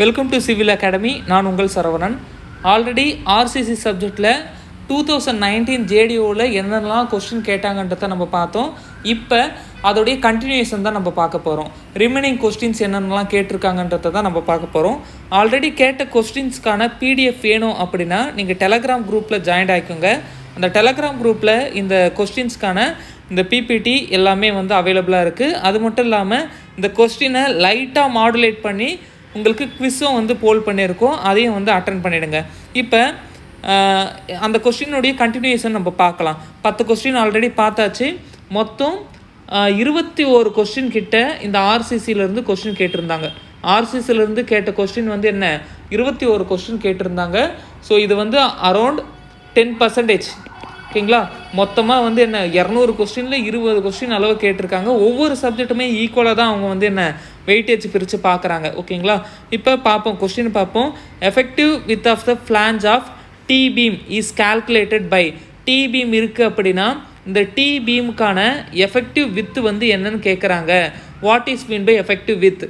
Welcome to civil academy. நான் உங்கள் Saravanan. Already RCC சப்ஜெக்டில் 2019 ஜேடிஓவில் என்னென்னலாம் கொஸ்டின் கேட்டாங்கன்றதை நம்ம பார்த்தோம். இப்போ அதோடைய கண்டினியூஷன் தான் நம்ம பார்க்க போகிறோம். ரிமைனிங் கொஸ்டின்ஸ் என்னென்னலாம் கேட்டிருக்காங்கன்றதை தான் நம்ம பார்க்க போகிறோம். ஆல்ரெடி கேட்ட கொஸ்டின்ஸ்க்கான பிடிஎஃப் வேணும் அப்படின்னா நீங்கள் டெலகிராம் குரூப்பில் ஜாயின் ஆகிக்கோங்க. அந்த டெலகிராம் குரூப்பில் இந்த கொஸ்டின்ஸ்க்கான இந்த பிபிடி எல்லாமே அவைலபிளாக இருக்குது. அது மட்டும் இல்லாமல் இந்த கொஸ்டினை லைட்டாக மாடுலேட் பண்ணி உங்களுக்கு குவிஸும் போல் பண்ணியிருக்கோம். அதையும் அட்டன் பண்ணிவிடுங்க. இப்போ அந்த கொஸ்டினுடைய கண்டினியூஷன் நம்ம பார்க்கலாம். 10 கொஸ்டின் ஆல்ரெடி பார்த்தாச்சு. மொத்தம் 21 கொஸ்டின் கிட்ட இந்த ஆர்சிசிலேருந்து கொஸ்டின் கேட்டிருந்தாங்க. ஆர்சிசிலேருந்து கேட்ட கொஸ்டின் என்ன 21 கொஸ்டின் கேட்டிருந்தாங்க. ஸோ இது அரௌண்ட் 10%. ஓகேங்களா? மொத்தமாக 200 கொஸ்டினில் 20 கொஸ்டின் அளவு கேட்டிருக்காங்க. ஒவ்வொரு சப்ஜெக்ட்டுமே ஈக்குவலாக தான் அவங்க வெயிட்டேஜ் பிரித்து பார்க்குறாங்க. ஓகேங்களா? இப்போ பார்ப்போம், கொஸ்டின் பார்ப்போம். Effective width of the flange of T beam is calculated by. T beam இருக்குது அப்படின்னா இந்த டி பீமுக்கான எஃபெக்டிவ் வித்து என்னன்னு கேட்குறாங்க. What is mean by effective width?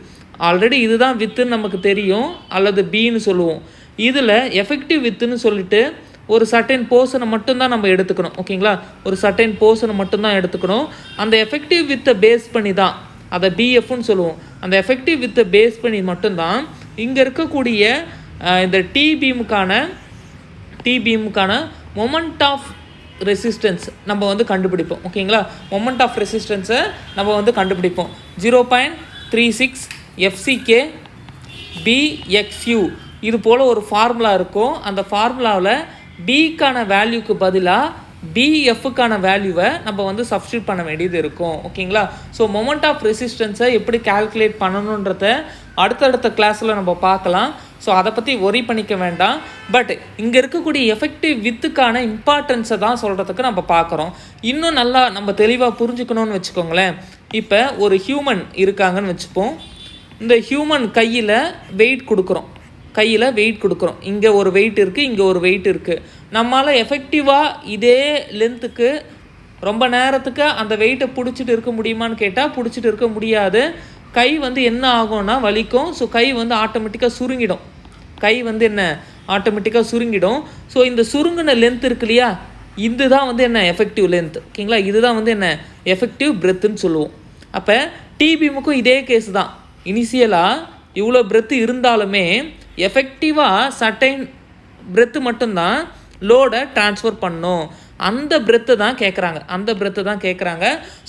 Already இதுதான் வித்துன்னு நமக்கு தெரியும், அல்லது பின்னு சொல்லுவோம். இதில் எஃபெக்டிவ் வித்துன்னு சொல்லிட்டு ஒரு சர்டைன் போர்ஷனை மட்டும்தான் நம்ம எடுத்துக்கணும். ஓகேங்களா? ஒரு சர்டைன் போர்ஷனை மட்டும்தான் எடுத்துக்கணும். அந்த எஃபெக்டிவ் வித்தை பேஸ் பண்ணி தான் அதை பிஎஃப்னு சொல்லுவோம். அந்த எஃபெக்டிவ் வித்தை பேஸ் பண்ணி மட்டும்தான் இங்கே இருக்கக்கூடிய இந்த டி பீமுக்கான மொமெண்ட் ஆஃப் ரெசிஸ்டன்ஸ் நம்ம கண்டுபிடிப்போம். ஓகேங்களா? மொமெண்ட் ஆஃப் ரெசிஸ்டன்ஸை நம்ம கண்டுபிடிப்போம். 0.36 FCK BXU இது போல் ஒரு ஃபார்முலா இருக்கும். அந்த ஃபார்முலாவில் பிக்கான வேல்யூக்கு பதிலாக பிஎஃப்க்கான வேல்யூவை நம்ம சப்ஸ்டியூட் பண்ண வேண்டியது இருக்கும். ஓகேங்களா? ஸோ மொமெண்ட் ஆஃப் ரெசிஸ்டன்ஸை எப்படி கால்குலேட் பண்ணணுன்றத அடுத்தடுத்த கிளாஸில் நம்ம பார்க்கலாம். ஸோ அதை பற்றி ஒரி பண்ணிக்க வேண்டாம். பட் இங்கே இருக்கக்கூடிய எஃபெக்டிவ் வித்துக்கான இம்பார்ட்டன்ஸை தான் சொல்கிறதுக்கு நம்ம பார்க்குறோம். இன்னும் நல்லா நம்ம தெளிவாக புரிஞ்சுக்கணும்னு வச்சுக்கோங்களேன். இப்போ ஒரு ஹியூமன் இருக்காங்கன்னு வச்சுப்போம். இந்த ஹியூமன் கையில் வெயிட் கொடுக்குறோம். இங்கே ஒரு வெயிட் இருக்குது, இங்கே ஒரு வெயிட் இருக்குது. நம்மளால் எஃபெக்டிவாக இதே லென்த்துக்கு ரொம்ப நேரத்துக்கு அந்த வெயிட்டை பிடிச்சிட்டு இருக்க முடியுமான்னு கேட்டால் பிடிச்சிட்டு இருக்க முடியாது. கை என்ன ஆகும்னா வலிக்கும். ஸோ கை ஆட்டோமேட்டிக்காக சுருங்கிடும். ஆட்டோமேட்டிக்காக சுருங்கிடும். ஸோ இந்த சுருங்கின லென்த் இருக்கு இல்லையா, இதுதான் என்ன எஃபெக்டிவ் லென்த். ஓகேங்களா? இதுதான் என்ன எஃபெக்டிவ் பிரெத்துன்னு சொல்லுவோம். அப்போ டிபிஎம்முக்கும் இதே கேஸ் தான். இனிஷியலாக இவ்வளோ பிரெத்து இருந்தாலுமே எஃபெக்டிவாக சர்டைன் பிரெத்து மட்டும்தான் லோடை ட்ரான்ஸ்ஃபர் பண்ணும். அந்த பிரெத்து தான் கேட்குறாங்க.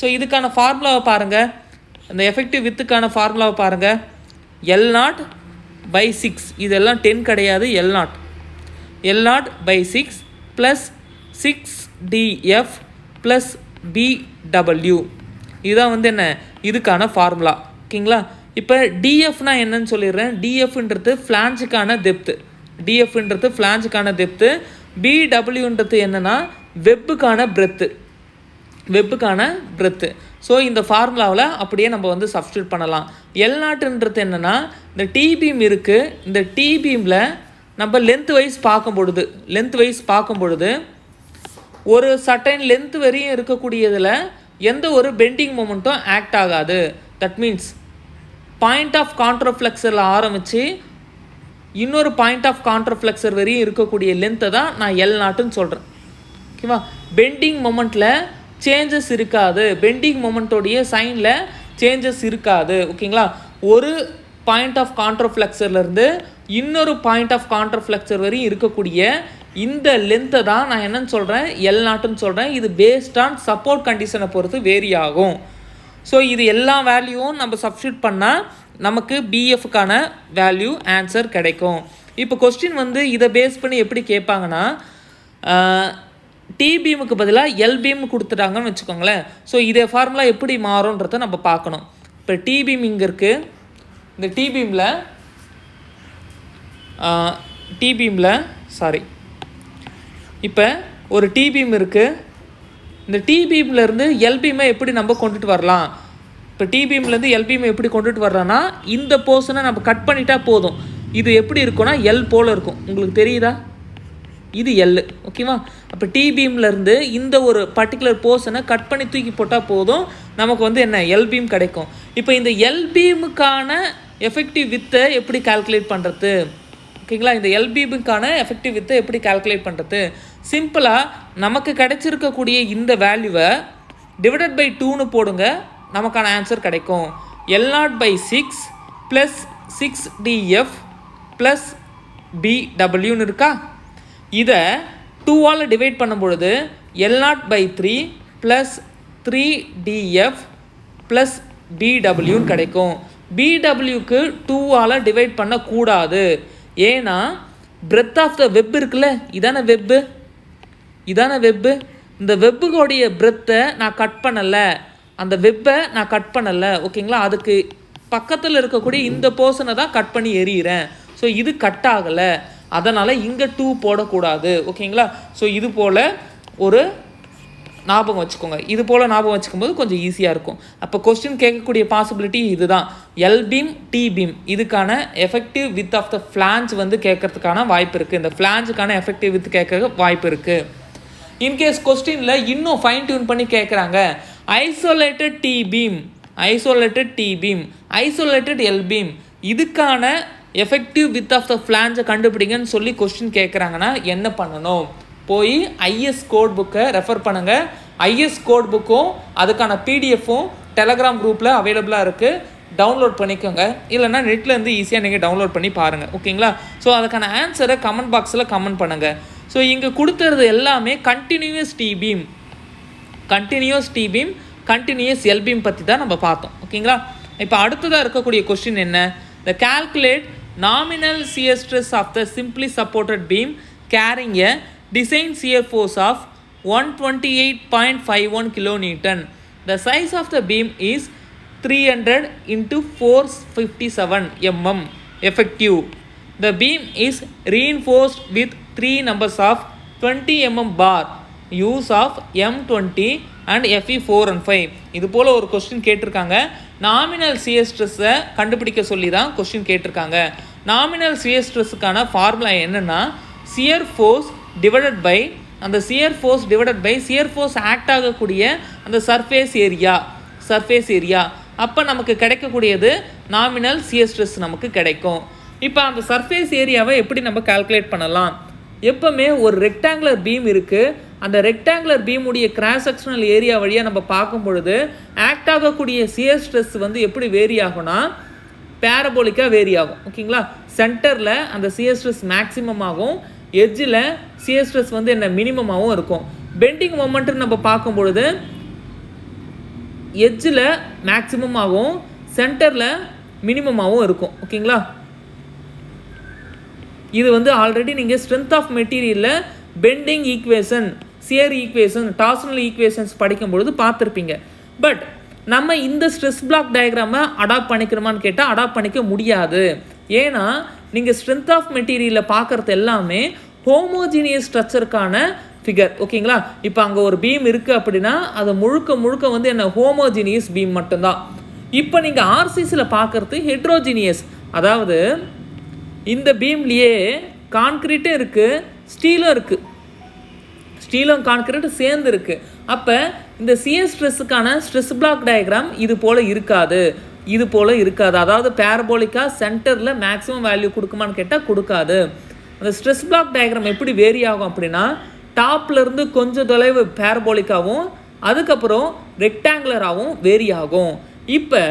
ஸோ இதுக்கான ஃபார்முலாவை பாருங்கள். அந்த எஃபெக்டிவ் வித்துக்கான ஃபார்முலாவை பாருங்கள். L0/6. இதெல்லாம் 10 கிடையாது. L0/6 plus 6DF plus BW. இதுதான் என்ன இதுக்கான ஃபார்முலா. ஓகேங்களா? இப்போ டிஎஃப்னா என்னன்னு சொல்லிடுறேன். டிஎஃப்ன்றது ஃப்ளான்ஜுக்கான டெப்த்து. பிடபிள்யூன்றது என்னென்னா வெப்புக்கான பிரெத்து. ஸோ இந்த ஃபார்முலாவில் அப்படியே நம்ம சப்ஸ்டியூட் பண்ணலாம். L0ன்றது என்னென்னா இந்த டி பீம் இருக்குது. இந்த டி பீமில் நம்ம லென்த் வைஸ் பார்க்கும் பொழுது ஒரு சர்டைன் லென்த் வரையும் இருக்கக்கூடியதில் எந்த ஒரு பெண்டிங் மொமெண்ட்டும் ஆக்ட் ஆகாது. தட் மீன்ஸ் பாயிண்ட் ஆஃப் கான்ட்ரோஃப்ளெக்ஸரில் ஆரம்பித்து இன்னொரு பாயிண்ட் ஆஃப் கான்ட்ரோஃப்ளெக்ஸர் வரையும் இருக்கக்கூடிய லென்த்தை தான் நான் L0ன்னு சொல்கிறேன். ஓகேவா? பெண்டிங் மொமெண்ட்டில் சேஞ்சஸ் இருக்காது. பெண்டிங் மொமெண்ட்டோடைய சைனில் சேஞ்சஸ் இருக்காது. ஓகேங்களா? ஒரு பாயிண்ட் ஆஃப் கான்ட்ரோஃப்ளெக்ஸர்லேருந்து இன்னொரு பாயிண்ட் ஆஃப் கான்ட்ரோஃப்ளெக்ஸர் வரையும் இருக்கக்கூடிய இந்த லென்த்தை தான் நான் என்னன்னு சொல்கிறேன், L0ன்னு சொல்கிறேன். இது பேஸ்ட் ஆன் சப்போர்ட் கண்டிஷனை பொறுத்து வேரி ஆகும். ஸோ இது எல்லா வேல்யூவும் நம்ம சப்ஸ்டியூட் பண்ணால் நமக்கு பிஎஃப்க்கான வேல்யூ ஆன்சர் கிடைக்கும். இப்போ கொஸ்டின் இதை பேஸ் பண்ணி எப்படி கேட்பாங்கன்னா, டி பீமுக்கு பதிலாக எல் பீம் கொடுத்துட்டாங்கன்னு வச்சுக்கோங்களேன். ஸோ இதே ஃபார்முலா எப்படி மாறும்ன்றதை நம்ம பார்க்கணும். இப்போ டி பீம் இங்கே இருக்குது. இந்த டி பீமில் இப்போ ஒரு டி பீம் இருக்குது. இந்த டி பீம்லேருந்து எல் பீமை எப்படி நம்ம கொண்டுட்டு வரலாம்? இப்போ டி பீம்லேருந்து எல் பீமை எப்படி கொண்டுட்டு வரலான்னா இந்த போர்ஷனை நம்ம கட் பண்ணிட்டா போதும். இது எப்படி இருக்கும்னா எல் போல் இருக்கும். உங்களுக்கு தெரியுதா? இது எல். ஓகேவா? அப்போ டி பீம்லேருந்து இந்த ஒரு பர்டிகுலர் போர்ஷனை கட் பண்ணி தூக்கி போட்டால் போதும், நமக்கு என்ன எல் பீம் கிடைக்கும். இப்போ இந்த எல் பீமுக்கான எஃபெக்டிவ் வித்தை எப்படி கால்குலேட் பண்ணுறது? ஓகேங்களா, இந்த எல்பிபிக்கான எஃபெக்டிவ் வித்தை எப்படி கால்குலேட் பண்ணுறது? சிம்பிளாக நமக்கு கிடைச்சிருக்கக்கூடிய இந்த வேல்யூவை டிவைடட் பை 2ன்னு போடுங்க, நமக்கான ஆன்சர் கிடைக்கும். L0/6 ப்ளஸ் 6DF ப்ளஸ் BWன்னு இருக்கா? இதை 2ஆல் டிவைட் பண்ணும் பொழுது L0/3 ப்ளஸ் 3DF ப்ளஸ் BWன்னு கிடைக்கும். BWக்கு 2ஆல் டிவைட் பண்ணக்கூடாது. ஏன்னா பிரெத் ஆஃப் த வெப் இருக்குல்ல, இதான வெப்பு. இந்த வெப்புடைய பிரெத்தை நான் கட் பண்ணலை, அந்த வெப்பை நான் கட் பண்ணலை. ஓகேங்களா, அதுக்கு பக்கத்தில் இருக்கக்கூடிய இந்த போர்ஷனை தான் கட் பண்ணி எறிகிறேன். ஸோ இது கட் ஆகலை, அதனால் இங்கே 2 போடக்கூடாது. ஓகேங்களா, ஸோ இது போல் ஒரு ஞாபகம் வச்சுக்கோங்க. இது போல் ஞாபகம் வச்சுக்கும்போது கொஞ்சம் ஈஸியாக இருக்கும். அப்போ கொஸ்டின் கேட்கக்கூடிய பாசிபிலிட்டி இதுதான். எல்பீம் டிபீம் இதுக்கான effective width of the flange வந்து கேட்கறதுக்கான வாய்ப்பு இருக்குது. இந்த ஃப்ளான்ஜுக்கான எஃபெக்டிவ் வித் கேட்க வாய்ப்பு இருக்குது. இன்கேஸ் கொஸ்டினில் இன்னும் ஃபைன் டியூன் பண்ணி கேட்குறாங்க, ஐசோலேட்டட் டிபீம், ஐசோலேட்டட் எல்பீம் இதுக்கான எஃபெக்டிவ் வித் ஆஃப் த ஃப்ளான்ஜை கண்டுபிடிங்கன்னு சொல்லி கொஸ்டின் கேட்குறாங்கன்னா என்ன பண்ணணும்? போய் ஐஎஸ் கோட் புக்கை ரெஃபர் பண்ணுங்கள். ஐஎஸ் கோட் புக்கும் அதுக்கான பிடிஎஃப்பும் டெலகிராம் குரூப்பில் அவைலபிளாக இருக்குது, டவுன்லோட் பண்ணிக்கோங்க. இல்லைனா நெட்லேருந்து ஈஸியாக நீங்கள் டவுன்லோட் பண்ணி பாருங்கள். ஓகேங்களா, ஸோ அதுக்கான ஆன்சரை கமெண்ட் பாக்ஸில் கமெண்ட் பண்ணுங்கள். ஸோ இங்கே கொடுத்துறது எல்லாமே கண்டினியூஸ் டிபீம், கண்டினியூஸ் எல்பீம் பற்றி தான் நம்ம பார்த்தோம். ஓகேங்களா, இப்போ அடுத்ததாக இருக்கக்கூடிய கொஸ்டின் என்ன? The calculate nominal shear stress of the simply supported beam carrying a design shear force of 128.51 kilonewton. The size of the beam is 300 into 457 mm effective. The beam is reinforced with 3 numbers of 20 mm bar. Use of M20 and FE 4 and 5. இது போல் ஒரு question கேட்டிருக்காங்க. Nominal shear stress-ஐ கண்டுபிடிக்க சொல்லி தான் question கேட்டிருக்காங்க. Nominal shear stress-க்கான formula என்னென்னா shear force divided by அந்த shear force act ஆகக்கூடிய அந்த சர்ஃபேஸ் ஏரியா. அப்போ நமக்கு கிடைக்கக்கூடியது நாமினல் shear stress நமக்கு கிடைக்கும். இப்போ அந்த சர்ஃபேஸ் ஏரியாவை எப்படி நம்ம கால்குலேட் பண்ணலாம்? எப்போவுமே ஒரு ரெக்டாங்குலர் பீம் இருக்குது, அந்த ரெக்டாங்குலர் பீமுடைய கிராஸ் செக்ஷனல் ஏரியா வழியாக நம்ம பார்க்கும் பொழுது ஆக்ட் ஆகக்கூடிய shear stress வந்து எப்படி வேரி ஆகும்னா பேரபோலிக்காக வேரி ஆகும். ஓகேங்களா, சென்டரில் அந்த shear stress மேக்ஸிமம் ஆகும், எட்ஜில் shear stress வந்து என்ன மினிமமாகவும் இருக்கும். பெண்டிங் மொமெண்ட்னு நம்ம பார்க்கும் பொழுது எட்ஜில் மேக்ஸிமம் ஆகும், சென்டரில் மினிமமாகவும் இருக்கும். ஓகேங்களா, இது வந்து ஆல்ரெடி நீங்கள் ஸ்ட்ரென்த் ஆஃப் மெட்டீரியலில் bending equation, shear equation, torsional equations படிக்கும்பொழுது பார்த்துருப்பீங்க. பட் நம்ம இந்த ஸ்ட்ரெஸ் பிளாக் டயக்ராமை அடாப்ட் பண்ணிக்கிறோமான்னு கேட்டால் அடாப்ட் பண்ணிக்க முடியாது. ஏன்னா நீங்கள் ஸ்ட்ரென்த் ஆஃப் மெட்டீரியலில் பார்க்குறது எல்லாமே ஹோமோஜீனியஸ் ஸ்ட்ரக்சருக்கான ஃபிகர். ஓகேங்களா, இப்போ அங்கே ஒரு பீம் இருக்குது அப்படின்னா அது முழுக்க வந்து என்ன ஹோமோஜீனியஸ் பீம் மட்டும்தான். இப்போ நீங்கள் ஆர்சிசியில் பார்க்குறது ஹெட்ரோஜீனியஸ், அதாவது இந்த பீம்லேயே கான்கிரீட்டும் இருக்குது, ஸ்டீலும் கான்கிரீட்டும் சேர்ந்து இருக்குது. அப்போ இந்த சியர் ஸ்ட்ரெஸ்ஸுக்கான ஸ்ட்ரெஸ் பிளாக் டயக்ராம் இது போல் இருக்காது. அதாவது பேரபோலிக்காக சென்டரில் மேக்ஸிமம் வேல்யூ கொடுக்குமான்னு கேட்டால் கொடுக்காது. அந்த ஸ்ட்ரெஸ் பிளாக் டயக்ராம் எப்படி வேரி ஆகும் அப்படின்னா டாப்லேருந்து கொஞ்சம் தொலைவு பேரபோலிக்காகவும் அதுக்கப்புறம் ரெக்டாங்குலராகவும் வேரி ஆகும். இப்போ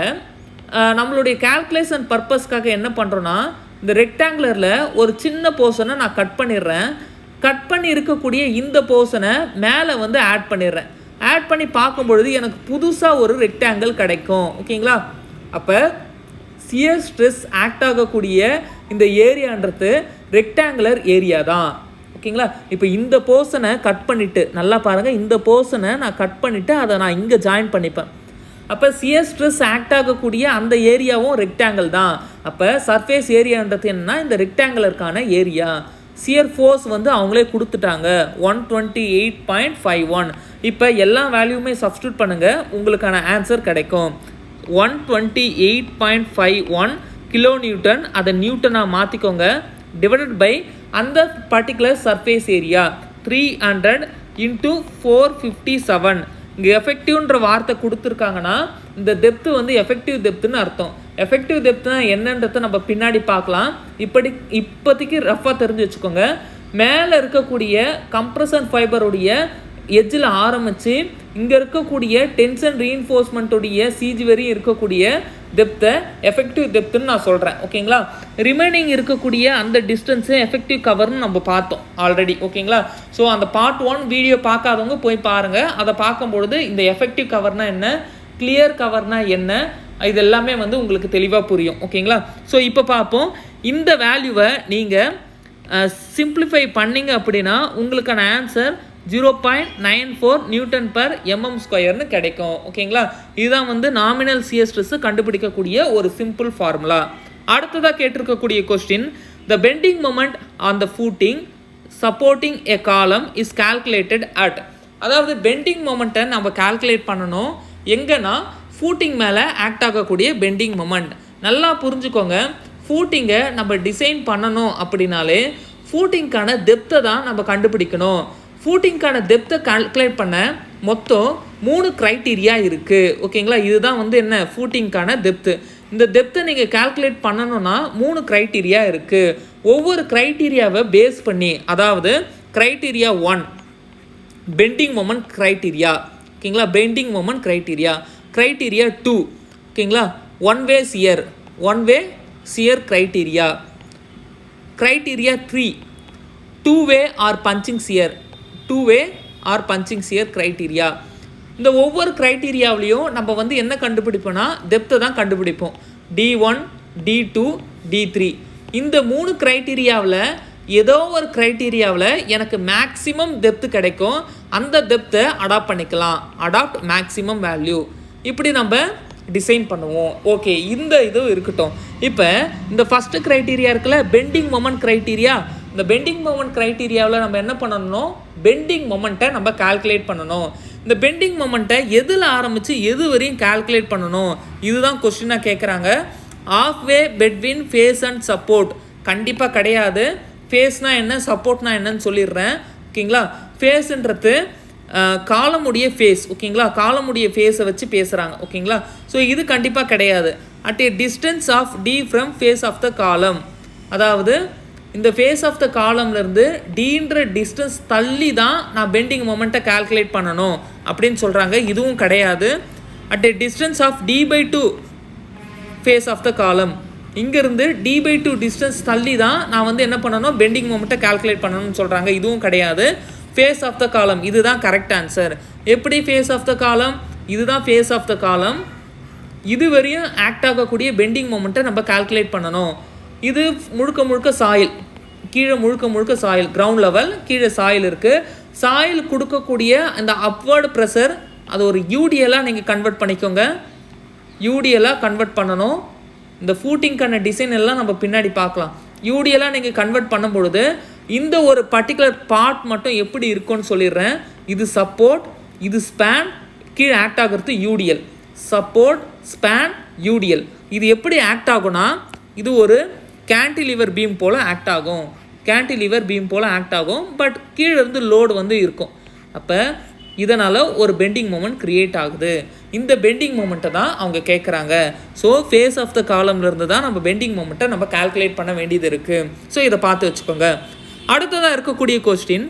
நம்மளுடைய கால்குலேஷன் பர்பஸ்க்காக என்ன பண்ணுறோன்னா இந்த ரெக்டாங்குலரில் ஒரு சின்ன போர்ஷனை நான் கட் பண்ணிடுறேன். கட் பண்ணி இருக்கக்கூடிய இந்த போர்ஷனை மேலே வந்து ஆட் பண்ணிடுறேன். ஆட் பண்ணி பார்க்கும்பொழுது எனக்கு புதுசாக ஒரு ரெக்டாங்கிள் கிடைக்கும். ஓகேங்களா, அப்போ சியர் ஸ்ட்ரெஸ் ஆக்ட் ஆகக்கூடிய இந்த ஏரியான்றது ரெக்டாங்குலர் ஏரியா தான். ஓகேங்களா, இப்போ இந்த போர்ஷனை கட் பண்ணிவிட்டு நல்லா பாருங்கள், இந்த போர்ஷனை நான் கட் பண்ணிவிட்டு அதை நான் இங்கே ஜாயின் பண்ணிப்பேன். அப்போ சியர் ஸ்ட்ரெஸ் ஆக்ட் ஆகக்கூடிய அந்த ஏரியாவும் ரெக்டாங்கிள் தான். அப்போ சர்ஃபேஸ் ஏரியான்றது என்னன்னா இந்த ரெக்டாங்குலருக்கான ஏரியா. சியர் ஃபோர்ஸ் வந்து அவங்களே கொடுத்துட்டாங்க 128.51. இப்போ எல்லா வேல்யூமே சப்ஸ்டியூட் பண்ணுங்கள், உங்களுக்கான ஆன்சர் கிடைக்கும் 128.51 கிலோ நியூட்டன். அதை நியூட்டனாக மாற்றிக்கோங்க, டிவைடட் பை அந்த பர்டிகுலர் சர்ஃபேஸ் ஏரியா 300 into 457. இங்கே எஃபெக்டிவ்ன்ற வார்த்தை கொடுத்துருக்காங்கன்னா இந்த டெப்த்து வந்து எஃபெக்டிவ் டெப்த்துன்னு அர்த்தம். எஃபெக்டிவ் டெப்த்னா என்னன்றதை நம்ம பின்னாடி பார்க்கலாம். இப்போதைக்கு ரஃபாக தெரிஞ்சு வச்சுக்கோங்க. மேலே இருக்கக்கூடிய கம்ப்ரஷன் ஃபைபருடைய எட்ஜில் ஆரம்பித்து இங்கே இருக்கக்கூடிய டென்ஷன் ரீஇன்ஃபோர்ஸ்மெண்ட்டுடைய சிஜி வரையும் இருக்கக்கூடிய டெப்த்தை எஃபெக்டிவ் டெப்த்துன்னு நான் சொல்கிறேன். ஓகேங்களா? ரிமைனிங் இருக்கக்கூடிய அந்த டிஸ்டன்ஸு எஃபெக்டிவ் கவர்னு நம்ம பார்த்தோம் ஆல்ரெடி. ஓகேங்களா? ஸோ அந்த பார்ட் 1 வீடியோ பார்க்காதவங்க போய் பாருங்கள். அதை பார்க்கும்பொழுது இந்த எஃபெக்டிவ் கவர்னால் என்ன, கிளியர் கவர்னால் என்ன, இது எல்லாமே வந்து உங்களுக்கு தெளிவாக புரியும். ஓகேங்களா? ஸோ இப்போ பார்ப்போம். இந்த வேல்யூவை நீங்கள் சிம்பிளிஃபை பண்ணிங்க அப்படின்னா உங்களுக்கான ஆன்சர் 0.94 Nm/mm² கிடைக்கும். ஓகேங்களா? இதுதான் வந்து நாமினல் சியர் ஸ்ட்ரெஸ் கண்டுபிடிக்கக்கூடிய ஒரு சிம்பிள் ஃபார்முலா. அடுத்ததாக கேட்டிருக்கக்கூடிய question, the bending moment on the footing supporting a column is calculated at. அதாவது பெண்டிங் மொமெண்ட்டை நம்ம கால்குலேட் பண்ணணும் எங்கன்னா ஃபூட்டிங் மேலே ஆக்ட் ஆகக்கூடிய பெண்டிங் மொமெண்ட். நல்லா புரிஞ்சுக்கோங்க. ஃபூட்டிங்கை நம்ம டிசைன் பண்ணணும் அப்படின்னாலே ஃபூட்டிங்க்கான டெப்த்தை தான் நம்ம கண்டுபிடிக்கணும். ஃபூட்டிங்க்கான டெப்த்தை கால்குலேட் பண்ண மொத்தம் 3 க்ரைட்டீரியா இருக்குது. ஓகேங்களா? இதுதான் வந்து என்ன, ஃபூட்டிங்க்கான டெப்த்து. இந்த டெப்த்தை நீங்கள் கால்குலேட் பண்ணணும்னா 3 க்ரைட்டீரியா இருக்குது. ஒவ்வொரு க்ரைட்டீரியாவை பேஸ் பண்ணி, அதாவது க்ரைட்டீரியா 1 பெண்டிங் மொமெண்ட் க்ரைட்டீரியா. ஓகேங்களா? Bending moment criteria. க்ரைட்டீரியா 2 ஓகேங்களா, one way shear criteria. Criteria 3 two way or punching shear criteria. இந்த ஒவ்வொரு க்ரைட்டீரியாவிலையும் நம்ம வந்து என்ன கண்டுபிடிப்போம்னா டெப்த்தை தான் கண்டுபிடிப்போம். D1, D2, D3 இந்த 3 க்ரைட்டீரியாவில் ஏதோ ஒரு க்ரைட்டீரியாவில் எனக்கு மேக்ஸிமம் டெப்த்து கிடைக்கும். அந்த டெப்த்தை அடாப்ட் பண்ணிக்கலாம். Adopt maximum value. இப்படி நம்ம டிசைன் பண்ணுவோம். ஓகே, இந்த இது இருக்கட்டும். இப்போ இந்த ஃபஸ்ட்டு க்ரைட்டீரியா இருக்குல்ல, பெண்டிங் மொமெண்ட் க்ரைட்டீரியா. இந்த பெண்டிங் மொமெண்ட் க்ரைட்டீரியாவில் நம்ம என்ன பண்ணணும், பெண்டிங் மொமெண்ட்டை நம்ம கால்குலேட் பண்ணணும். இந்த பெண்டிங் மொமெண்ட்டை எதில் ஆரம்பித்து எது வரையும் கால்குலேட் பண்ணணும், இதுதான் கொஸ்டினாக கேட்குறாங்க. Half way between face and support கண்டிப்பாக கிடையாது. ஃபேஸ்னால் என்ன, சப்போர்ட்னா என்னன்னு சொல்லிடுறேன். ஓகேங்களா? ஃபேஸுன்றது காலமுடைய ஃபேஸ். ஓகேங்களா? காலமுடைய ஃபேஸை வச்சு பேசுகிறாங்க. ஓகேங்களா? ஸோ இது கண்டிப்பாக கிடையாது. At a distance of D from face of the column. அதாவது இந்த ஃபேஸ் ஆஃப் த காலம்லேருந்து Dன்ற டிஸ்டன்ஸ் தள்ளி தான் நான் பெண்டிங் மொமெண்ட்டை கால்குலேட் பண்ணணும் அப்படின்னு சொல்கிறாங்க. இதுவும் கிடையாது. At a distance of D/2 face of the column. இங்கேருந்து D/2 டிஸ்டன்ஸ் தள்ளி தான் நான் வந்து என்ன பண்ணணும், பெண்டிங் மொமெண்ட்டை கால்குலேட் பண்ணணும்னு சொல்கிறாங்க. இதுவும் கிடையாது. ஃபேஸ் ஆஃப் த காலம் இதுதான் கரெக்ட் ஆன்சர். எப்படி ஃபேஸ் ஆஃப் த காலம், இதுதான் ஃபேஸ் ஆஃப் த காலம். இது வரையும் ஆக்ட் ஆகக்கூடிய பெண்டிங் மொமெண்ட்டை நம்ம கால்குலேட் பண்ணணும். இது முழுக்க சாயில், கீழே முழுக்க சாயில், கிரவுண்ட் லெவல், கீழே சாயில் இருக்குது. சாயில் கொடுக்கக்கூடிய அந்த அப்வர்டு ப்ரெஷர் அது ஒரு யூடிஎலாக நீங்கள் கன்வெர்ட் பண்ணிக்கோங்க. யூடிஎலாக கன்வெர்ட் பண்ணணும். இந்த ஃபூட்டிங்க்கான டிசைன் எல்லாம் நம்ம பின்னாடி பார்க்கலாம். யூடிஎலாக நீங்கள் கன்வெர்ட் பண்ணும்பொழுது இந்த ஒரு பர்டிகுலர் பார்ட் மட்டும் எப்படி இருக்கும்னு சொல்லிடுறேன். இது சப்போர்ட், இது ஸ்பேன், கீழே ஆக்ட் ஆகிறது யூடிஎல். Support, span, UTL. இது எப்படி ஆக்ட் ஆகும்னா இது ஒரு கேன்டிலிவர் பீம் போல் ஆக்ட் ஆகும். பட் கீழே இருந்து லோடு வந்து இருக்கும். அப்போ இதனால் ஒரு பெண்டிங் மொமெண்ட் க்ரியேட் ஆகுது. இந்த பெண்டிங் மொமெண்ட்டை தான் அவங்க கேட்குறாங்க. ஸோ ஃபேஸ் ஆஃப் த காலம்லேருந்து தான் நம்ம பெண்டிங் மொமெண்ட்டை நம்ம கால்குலேட் பண்ண வேண்டியது இருக்குது. ஸோ இதை பார்த்து வச்சுக்கோங்க. அடுத்ததாக இருக்கக்கூடிய question,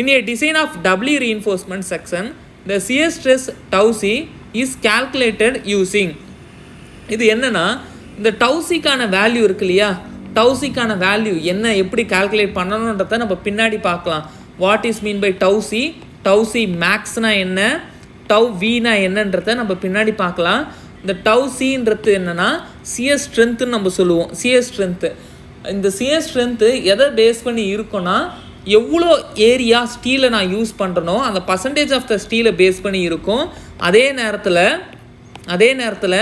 in a design of W reinforcement section the shear stress tau c is calculated using. இது என்னென்னா இந்த டவுசிக்கான வேல்யூ இருக்கு இல்லையா, டவுசிக்கான வேல்யூ என்ன, எப்படி கால்குலேட் பண்ணணுன்றதை நம்ம பின்னாடி பார்க்கலாம். வாட் இஸ் மீன் பை டவுசி, டவுசி மேக்ஸ்னா என்ன, டவ் வீனா என்னன்றதை நம்ம பின்னாடி பார்க்கலாம். இந்த டவுசின்றது என்னென்னா சியர் ஸ்ட்ரென்த்துன்னு நம்ம சொல்லுவோம். சியர் ஸ்ட்ரென்த்து, இந்த சியர் ஸ்ட்ரென்த்து எதை பேஸ் பண்ணி இருக்குன்னா எவ்வளோ ஏரியா ஸ்டீலை நான் யூஸ் பண்ணுறனோ அந்த பர்சன்டேஜ் ஆஃப் த ஸ்டீலை பேஸ் பண்ணி இருக்கும். அதே நேரத்தில்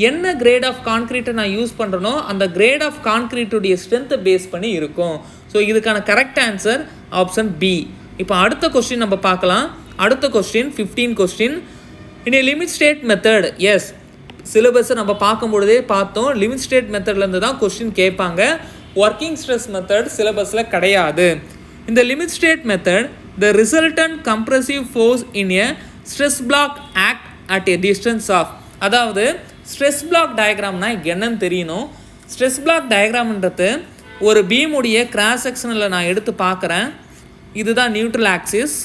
என்ன கிரேட் ஆஃப் கான்க்ரீட்டை நான் யூஸ் பண்ணுறனோ அந்த கிரேட் ஆஃப் கான்க்ரீட்டுடைய ஸ்ட்ரென்த்தை பேஸ் பண்ணி இருக்கும். ஸோ இதுக்கான கரெக்ட் ஆன்சர் ஆப்ஷன் பி. இப்போ அடுத்த கொஸ்டின் நம்ம பார்க்கலாம். அடுத்த question 15 question. In a limit state method, as சிலபஸை நம்ம பார்க்கும்பொழுதே பார்த்தோம். லிமிட் ஸ்டேட் மெத்தட்லேருந்து தான் கொஸ்டின் கேட்பாங்க. ஒர்க்கிங் ஸ்ட்ரெஸ் மெத்தட் சிலபஸில் கிடையாது. இந்த limit state method the resultant compressive force in a stress block act at a distance of. அதாவது ஸ்ட்ரெஸ் பிளாக் டயக்ராம்னா என்னன்னு தெரியணும். ஸ்ட்ரெஸ் பிளாக் டயக்ராம்ன்றது ஒரு பீமுடைய கிராஸ் செக்ஷனில் நான் எடுத்து பார்க்குறேன். இதுதான் நியூட்ரல் ஆக்சிஸ்,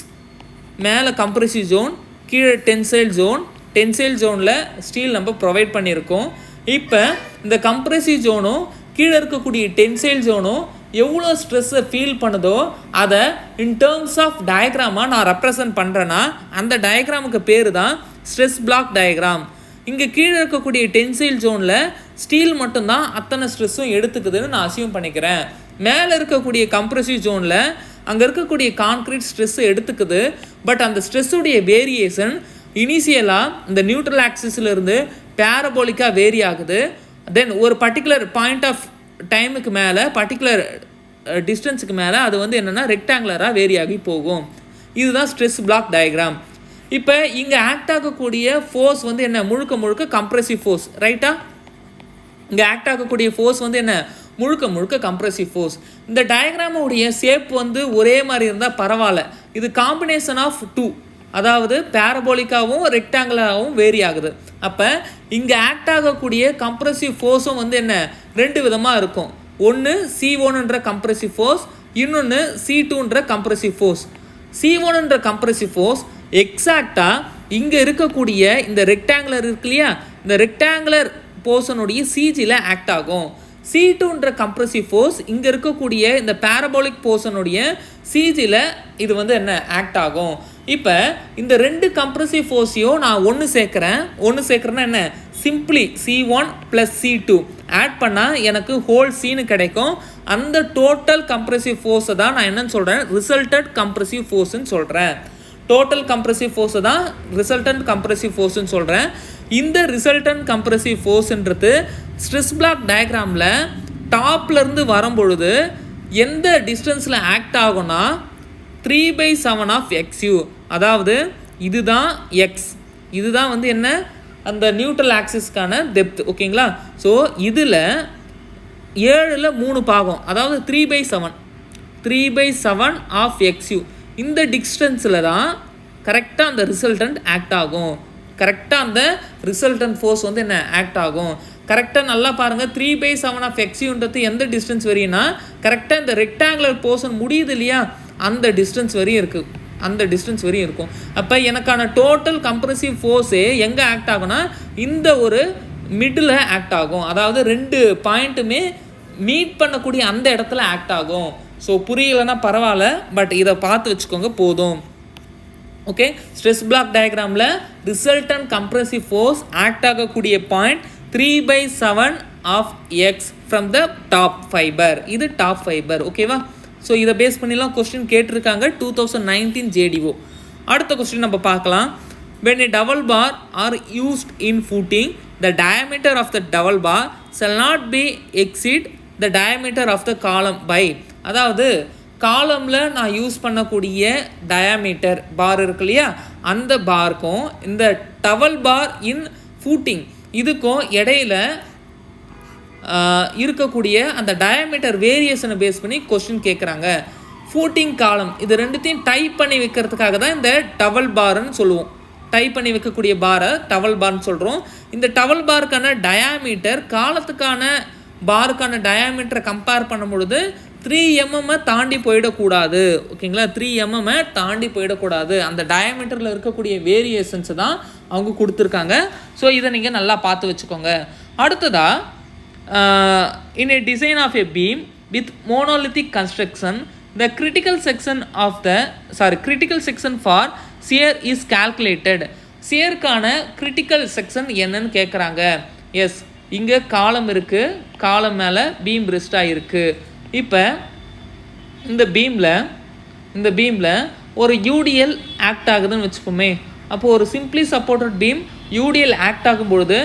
மேலே கம்ப்ரெசிவ் ஜோன், கீழே டென்சைல் ஜோன். டென்சைல் ஜோனில் ஸ்டீல் நம்ம ப்ரொவைட் பண்ணியிருக்கோம். இப்போ இந்த கம்ப்ரெசிவ் ஜோனும் கீழே இருக்கக்கூடிய டென்சைல் ஜோனும் எவ்வளோ ஸ்ட்ரெஸ்ஸை ஃபீல் பண்ணுதோ அதை இன் டேர்ம்ஸ் ஆஃப் டயக்ராமாக நான் ரெப்ரசன்ட் பண்ணுறேன்னா அந்த டயக்ராமுக்கு பேர் தான் ஸ்ட்ரெஸ் பிளாக் டயக்ராம். இங்கே கீழே இருக்கக்கூடிய டென்சைல் ஜோனில் ஸ்டீல் மட்டும்தான் அத்தனை ஸ்ட்ரெஸ்ஸும் எடுத்துக்குதுன்னு நான் அசியூம் பண்ணிக்கிறேன். மேலே இருக்கக்கூடிய கம்ப்ரெசிவ் ஜோனில் அங்கே இருக்கக்கூடிய கான்க்ரீட் ஸ்ட்ரெஸ்ஸை எடுத்துக்குது. பட் அந்த ஸ்ட்ரெஸ்ஸுடைய வேரியேஷன் இனிஷியலாக இந்த நியூட்ரல் ஆக்சிஸ்லேருந்து பேரபோலிக்காக வேரி ஆகுது. தென் ஒரு பர்டிகுலர் பாயிண்ட் ஆஃப் டைமுக்கு மேலே, பர்டிகுலர் டிஸ்டன்ஸுக்கு மேலே அது வந்து என்னென்னா ரெக்டாங்குலராக வேரி ஆகி போகும். இதுதான் ஸ்ட்ரெஸ் பிளாக் டயக்ராம். இப்போ இங்கே ஆக்ட் ஆகக்கூடிய ஃபோர்ஸ் வந்து என்ன, முழுக்க முழுக்க கம்ப்ரெசிவ் ஃபோர்ஸ், ரைட்டா? இங்கே ஆக்ட் ஆகக்கூடிய ஃபோர்ஸ் வந்து என்ன, முழுக்க முழுக்க கம்ப்ரெசிவ் ஃபோர்ஸ். இந்த டயக்ராமுடைய ஷேப் வந்து ஒரே மாதிரி இருந்தால் பரவாயில்ல. இது காம்பினேஷன் ஆஃப் டூ, அதாவது பேரபோலிக்காகவும் ரெக்டாங்குலராகவும் வேரி ஆகுது. அப்போ இங்கே ஆக்ட் ஆகக்கூடிய கம்ப்ரெசிவ் ஃபோர்ஸும் வந்து என்ன, ரெண்டு விதமாக இருக்கும். ஒன்று C1ன்ற கம்ப்ரெசிவ் ஃபோர்ஸ், இன்னொன்று C2ன்ற கம்ப்ரெசிவ் ஃபோர்ஸ். C1ன்ற கம்ப்ரெசிவ் ஃபோர்ஸ் எக்ஸாக்டாக இங்கே இருக்கக்கூடிய இந்த ரெக்டாங்குலர் இருக்கு இல்லையா, இந்த ரெக்டாங்குலர் போர்ஷனுடைய சிஜியில் ஆக்ட் ஆகும். C2ன்ற கம்ப்ரெசிவ் ஃபோர்ஸ் இங்கே இருக்கக்கூடிய இந்த பேரபோலிக் போர்ஷனுடைய சிஜியில் இது வந்து என்ன ஆக்ட் ஆகும். இப்போ இந்த ரெண்டு கம்ப்ரெசிவ் ஃபோர்ஸையும் நான் ஒன்று சேர்க்குறேன்னா என்ன, சிம்பிளி C1 + C2 ஆட் பண்ணால் எனக்கு ஹோல் சீனு கிடைக்கும். அந்த டோட்டல் கம்ப்ரெசிவ் ஃபோர்ஸை தான் நான் என்னன்னு சொல்கிறேன், ரிசல்டட் கம்ப்ரெசிவ் ஃபோர்ஸ்ன்னு சொல்கிறேன். டோட்டல் கம்ப்ரெசிவ் ஃபோர்ஸை தான் ரிசல்டன்ட் கம்ப்ரெசிவ் ஃபோர்ஸ்ன்னு சொல்கிறேன். இந்த ரிசல்டன்ட் கம்ப்ரெசிவ் ஃபோர்ஸ்ன்றது ஸ்ட்ரெஸ் பிளாக் டயக்ராமில் டாப்லேருந்து வரும்பொழுது எந்த டிஸ்டன்ஸில் ஆக்ட் ஆகும்னா 3/7 ஆஃப் XU, அதாவது இதுதான் X, இதுதான் வந்து என்ன, அந்த நியூட்ரல் ஆக்சிஸ்க்கான டெப்த். ஓகேங்களா? ஸோ இதில் 7ல் 3 பாகம், அதாவது 3/7 ஆஃப் XU. இந்த டிஸ்டன்ஸில் தான் கரெக்டாக அந்த ரிசல்டன்ட் ஆக்ட் ஆகும். கரெக்டாக அந்த ரிசல்டன்ட் ஃபோர்ஸ் வந்து என்ன ஆக்ட் ஆகும். கரெக்டாக நல்லா பாருங்கள், 3/7 ஆஃப் XUன்றது எந்த டிஸ்டன்ஸ் வரையும்னா கரெக்டாக இந்த ரெக்டாங்குலர் போர்ஷன் முடியுது இல்லையா, அந்த டிஸ்டன்ஸ் வரையும் இருக்குது, அந்த டிஸ்டன்ஸ் வரையும் இருக்கும். அப்போ எனக்கான டோட்டல் கம்ப்ரெசிவ் ஃபோர்ஸே எங்கே ஆக்ட் ஆகும்னா இந்த ஒரு மிடில் ஆக்ட் ஆகும். அதாவது ரெண்டு பாயிண்ட்டுமே மீட் பண்ணக்கூடிய அந்த இடத்துல ஆக்ட் ஆகும். ஸோ புரியலைன்னா பரவாயில்ல, பட் இதை பார்த்து வச்சுக்கோங்க போதும். ஓகே, ஸ்ட்ரெஸ் பிளாக் டயக்ராமில் ரிசல்டன்ட் கம்ப்ரெசிவ் ஃபோர்ஸ் ஆக்ட் ஆகக்கூடிய point 3/7 of X from the top fiber. இது டாப் ஃபைபர். ஓகேவா? ஸோ இதை பேஸ் பண்ணிலாம் கொஸ்டின் கேட்டிருக்காங்க 2019 JDO. அடுத்த கொஸ்டின் நம்ம பார்க்கலாம். when a double bar are used in footing, the diameter of the double bar shall not be exceed the diameter of the column by, அதாவது காலமில் நான் use பண்ணக்கூடிய டயாமீட்டர் பார் இருக்கு இல்லையா, அந்த பார்க்கும் இந்த டவல் பார் இன் ஃபூட்டிங் இதுக்கும் இடையில இருக்கக்கூடிய அந்த டயாமீட்டர் வேரியேஷனை பேஸ் பண்ணி கொஸ்டின் கேட்குறாங்க. ஃபூட்டிங் காலம் இது ரெண்டுத்தையும் டைப் பண்ணி வைக்கிறதுக்காக தான் இந்த டவல் பார்ன்னு சொல்லுவோம். டைப் பண்ணி வைக்கக்கூடிய பாரை டவல் பார்ன்னு சொல்கிறோம். இந்த டவல் பாருக்கான டயாமீட்டர் காலத்துக்கான பாருக்கான டயாமீட்டரை கம்பேர் பண்ணும் பொழுது 3 mm தாண்டி போயிடக்கூடாது. ஓகேங்களா? 3 mm தாண்டி போயிடக்கூடாது. அந்த டயாமீட்டரில் இருக்கக்கூடிய வேரியேஷன்ஸை தான் அவங்க கொடுத்துருக்காங்க. ஸோ இதை நீங்கள் நல்லா பார்த்து வச்சுக்கோங்க. அடுத்ததாக in a design of a beam with monolithic construction, the critical section for shear is calculated. shearக்கான critical section என்னன்னு கேட்குறாங்க. எஸ், இங்கே காலம் இருக்குது, காலம் மேலே பீம் ரெஸ்ட் ஆகிருக்கு. இப்போ இந்த பீமில் ஒரு யூடிஎல் ஆக்ட் ஆகுதுன்னு வச்சுப்போமே. அப்போது ஒரு simply supported beam UDL act ஆகும்பொழுது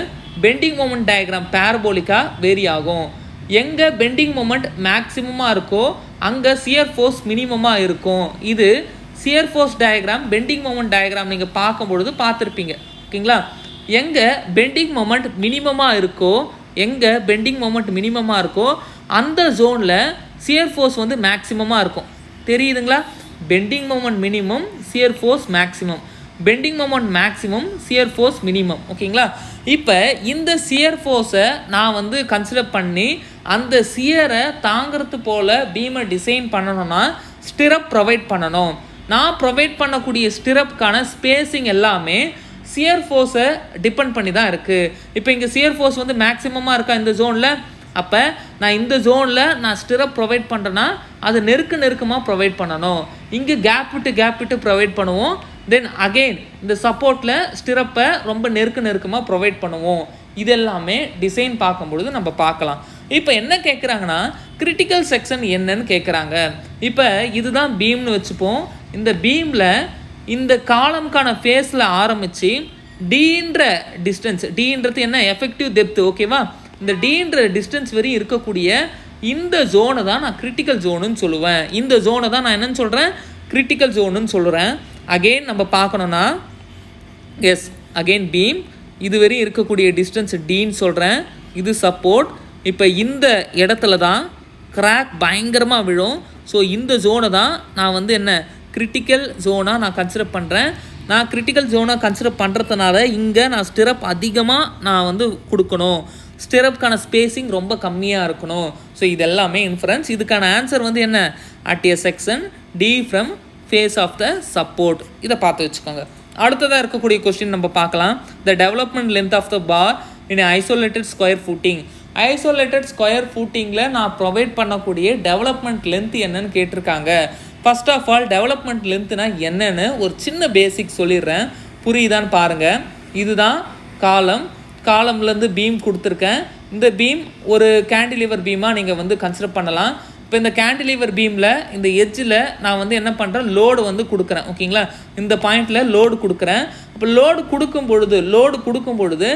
பெண்டிங் மொமெண்ட் டயக்ராம் பேரபோலிக்காக வேரி ஆகும். எங்கே பெண்டிங் மொமெண்ட் மேக்ஸிமமாக இருக்கோ அங்கே சியர் ஃபோர்ஸ் மினிமமாக இருக்கும். இது shear force diagram, bending moment diagram நீங்கள் பார்க்கும்பொழுது பார்த்துருப்பீங்க. ஓகேங்களா? எங்கே பெண்டிங் மொமெண்ட் மினிமமாக இருக்கோ அந்த ஜோனில் சியர் ஃபோர்ஸ் வந்து மேக்ஸிமமாக இருக்கும். தெரியுதுங்களா? Bending moment minimum, shear force maximum. Bending moment maximum, shear force minimum. ஓகேங்களா? இப்போ இந்த சியர் ஃபோர்ஸை நான் வந்து கன்சிடர் பண்ணி அந்த சியரை தாங்கிறது போல் பீமை டிசைன் பண்ணணும்னா ஸ்டிரப் ப்ரொவைட் பண்ணணும். நான் ப்ரொவைட் பண்ணக்கூடிய ஸ்டிரப்கான ஸ்பேஸிங் எல்லாமே சியர் ஃபோர்ஸை டிபெண்ட் பண்ணி தான் இருக்குது. இப்போ இங்கே சியர் ஃபோர்ஸ் வந்து மேக்ஸிமமாக இருக்கா இந்த ஜோனில்? அப்போ நான் இந்த ஜோனில் நான் ஸ்டிரப் ப்ரொவைட் பண்ணுறேன்னா அது நெருக்கமாக ப்ரொவைட் பண்ணணும். இங்கே கேப் விட்டு ப்ரொவைட் பண்ணுவோம். தென் அகெயின் இந்த சப்போர்ட்டில் ஸ்டிரப்பை ரொம்ப நெருக்கமாக ப்ரொவைட் பண்ணுவோம். இது எல்லாமே டிசைன் பார்க்கும்பொழுது நம்ம பார்க்கலாம். இப்போ என்ன கேட்குறாங்கன்னா கிரிட்டிக்கல் செக்ஷன் என்னன்னு கேட்குறாங்க. இப்போ இதுதான் பீம்னு வச்சுப்போம். இந்த பீமில் இந்த காலம்கான ஃபேஸில் ஆரம்பித்து டீன்ற டிஸ்டன்ஸ், டீன்றது என்ன எஃபெக்டிவ் டெப்த். ஓகேவா? இந்த டீன்ற டிஸ்டன்ஸ் வரையும் இருக்கக்கூடிய இந்த ஜோனை தான் நான் கிரிட்டிக்கல் ஜோனுன்னு சொல்லுவேன். இந்த ஜோனை தான் நான் என்னன்னு சொல்கிறேன்? கிரிட்டிக்கல் ஜோனுன்னு சொல்கிறேன். அகெயின் நம்ம பார்க்கணுன்னா எஸ் அகெயின் பீம் இது வரையும் இருக்கக்கூடிய டிஸ்டன்ஸ் டீன்னு சொல்கிறேன். இது சப்போர்ட். இப்போ இந்த இடத்துல தான் கிராக் பயங்கரமாக விழும். ஸோ இந்த ஜோனை தான் நான் வந்து என்ன கிரிட்டிக்கல் ஜோனாக நான் கன்சிடர் பண்ணுறேன். நான் கிரிட்டிக்கல் ஜோனாக கன்சிடர் பண்ணுறதுனால இங்கே நான் ஸ்டிரப் அதிகமாக நான் வந்து கொடுக்கணும். ஸ்டிரப்கான ஸ்பேஸிங் ரொம்ப கம்மியாக இருக்கணும். ஸோ இது எல்லாமே இன்ஃபரன்ஸ். இதுக்கான ஆன்சர் வந்து என்ன? At a section D from face of the support. இதை பார்த்து வச்சுக்கோங்க. அடுத்ததாக இருக்கக்கூடிய கொஸ்டின் நம்ம பார்க்கலாம். The development length of the bar in isolated square footing. Isolated square ஃபூட்டிங்கில் நான் ப்ரொவைட் பண்ணக்கூடிய டெவலப்மெண்ட் லென்த் என்னன்னு கேட்டிருக்காங்க. ஃபர்ஸ்ட் ஆஃப் ஆல் டெவலப்மெண்ட் லென்த்னா என்னன்னு ஒரு சின்ன பேசிக் சொல்லிடுறேன். புரியுதான்னு பாருங்கள். இதுதான் காலம்லேருந்து பீம் கொடுத்துருக்கேன். இந்த பீம் ஒரு கேண்டிலிவர் பீமாக நீங்கள் வந்து கன்சிடர் பண்ணலாம். இப்போ இந்த கேண்டிலிவர் பீமில் இந்த எட்ஜில் நான் வந்து என்ன பண்ணுறேன்? லோடு வந்து கொடுக்குறேன். ஓகேங்களா? இந்த பாயிண்டில் லோடு கொடுக்குறேன். அப்போ லோடு கொடுக்கும் பொழுது